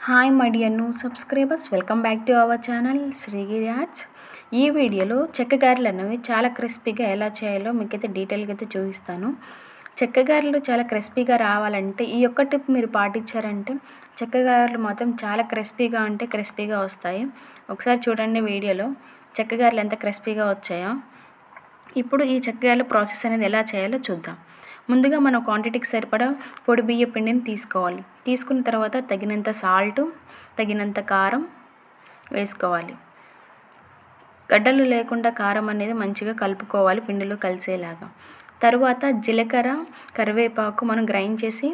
Hi my dear new subscribers, welcome back to our channel Srigiri arts. ఈ వీడియోలో చెక్కగారెలు అనేవి చాలా క్రిస్పీగా ఎలా చేయాలో మీకైతే డీటెయిల్గా అయితే చూపిస్తాను. చెక్కగారెలు చాలా క్రిస్పీగా రావాలంటే ఈ ఒక్క టిప్ మీరు పాటించారంటే చెక్కగారెలు మాత్రం చాలా క్రిస్పీగా అంటే క్రిస్పీగా వస్తాయి. ఒకసారి చూడండి వీడియోలో చెక్కగారెలు ఎంత క్రిస్పీగా వచ్చాయో. ఇప్పుడు ఈ చెక్కగారెల ప్రాసెస్ అనేది ఎలా చేయాలో చూద్దాం. ముందుగా మనం క్వాంటిటీకి సరిపడా పొడి బియ్య పిండిని తీసుకోవాలి. తీసుకున్న తర్వాత తగినంత సాల్ట్, తగినంత కారం వేసుకోవాలి. గడ్డలు లేకుండా కారం అనేది మంచిగా కలుపుకోవాలి పిండిలో కలిసేలాగా. తరువాత జీలకర్ర, కరివేపాకు మనం గ్రైండ్ చేసి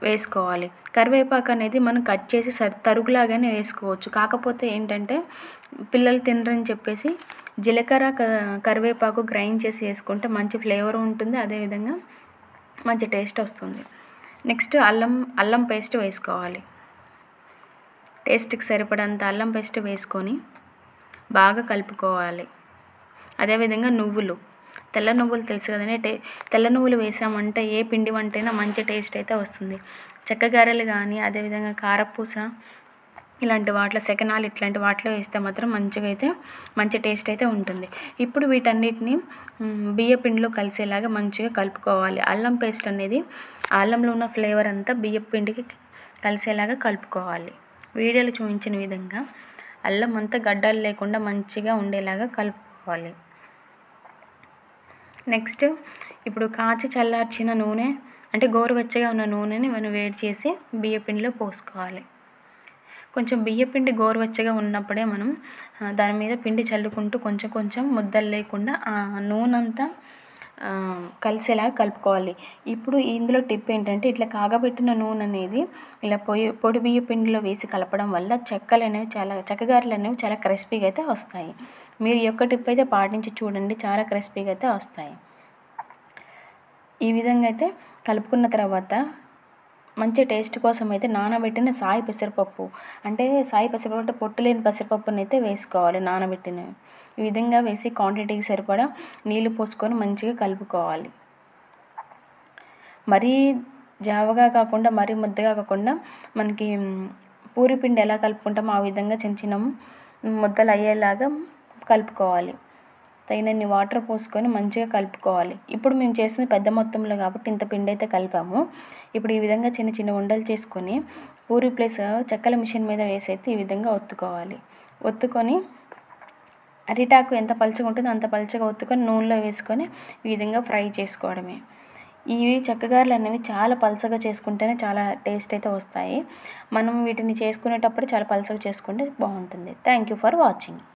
వేసుకోవాలి. కరివేపాకు అనేది మనం కట్ చేసి తరుగులాగానే వేసుకోవచ్చు. కాకపోతే ఏంటంటే పిల్లలు తినరని చెప్పేసి జీలకర్ర, కరివేపాకు గ్రైండ్ చేసి వేసుకుంటే మంచి ఫ్లేవర్ ఉంటుంది, అదేవిధంగా మంచి టేస్ట్ వస్తుంది. నెక్స్ట్ అల్లం పేస్ట్ వేసుకోవాలి. టేస్ట్కి సరిపడంత అల్లం పేస్ట్ వేసుకొని బాగా కలుపుకోవాలి. అదేవిధంగా తెల్ల నువ్వులు తెలుసు కదండి, తెల్ల నువ్వులు వేసామంటే ఏ పిండి వంటైనా మంచి టేస్ట్ అయితే వస్తుంది. చెక్కగారెలు కానీ అదేవిధంగా కారపూస ఇలాంటి వాటిలో, సెకనాలు ఇట్లాంటి వాటిలో వేస్తే మాత్రం మంచి టేస్ట్ అయితే ఉంటుంది. ఇప్పుడు వీటన్నిటిని బియ్య పిండిలో కలిసేలాగా మంచిగా కలుపుకోవాలి. అల్లం పేస్ట్ అనేది అల్లంలో ఉన్న ఫ్లేవర్ అంతా బియ్య పిండికి కలిసేలాగా కలుపుకోవాలి. వీడియోలో చూపించిన విధంగా అల్లం అంతా గడ్డలు లేకుండా మంచిగా ఉండేలాగా కలుపుకోవాలి. నెక్స్ట్ ఇప్పుడు కాచి చల్లార్చిన నూనె అంటే గోరువెచ్చగా ఉన్న నూనెని మనం వేడి చేసి బియ్య పిండిలో పోసుకోవాలి. కొంచెం బియ్యపిండి గోరువెచ్చగా ఉన్నప్పుడే మనం దాని మీద పిండి చల్లుకుంటూ కొంచెం ముద్దలు లేకుండా ఆ నూనె అంతా కలిసేలా కలుపుకోవాలి. ఇప్పుడు ఇందులో టిప్ ఏంటంటే ఇట్లా కాగబెట్టిన నూనె అనేది ఇలా పొడి బియ్య పిండిలో వేసి కలపడం వల్ల చెక్కగారెలు అనేవి చాలా క్రిస్పీగా అయితే వస్తాయి. మీరు ఈ యొక్క టిప్ అయితే పాటించి చూడండి, చాలా క్రిస్పీగా అయితే వస్తాయి. ఈ విధంగా అయితే కలుపుకున్న తర్వాత మంచి టేస్ట్ కోసం అయితే నానబెట్టిన సాయి పెసరపప్పు అంటే పొట్టు లేని పెసరపప్పుని అయితే వేసుకోవాలి. నానబెట్టినవి ఈ విధంగా వేసి క్వాంటిటీకి సరిపడా నీళ్లు పోసుకొని మంచిగా కలుపుకోవాలి. మరీ జావగా కాకుండా మరీ ముద్దగా కాకుండా మనకి పూరి పిండి ఎలా కలుపుకుంటామో ఆ విధంగా చిన్న ముద్దలు అయ్యేలాగా కలుపుకోవాలి. తగినన్ని వాటర్ పోసుకొని మంచిగా కలుపుకోవాలి. ఇప్పుడు మేము చేసిన పెద్ద మొత్తంలో కాబట్టి ఇంత పిండి అయితే కలిపాము. ఇప్పుడు ఈ విధంగా చిన్న ఉండలు చేసుకొని పూరి ప్లేస్ చెక్కల మిషన్ మీద వేసి అయితే ఈ విధంగా ఒత్తుకొని అరిటాకు ఎంత పలుచగా ఉంటుందో అంత పలుచగా ఒత్తుకొని నూనెలో వేసుకొని ఈ విధంగా ఫ్రై చేసుకోవడమే. ఇవి చెక్కగారెలు అనేవి చాలా పలుచగా చేసుకుంటేనే చాలా టేస్ట్ అయితే వస్తాయి. మనం వీటిని చేసుకునేటప్పుడు చాలా పలుచగా చేసుకుంటే బాగుంటుంది. Thank you for watching.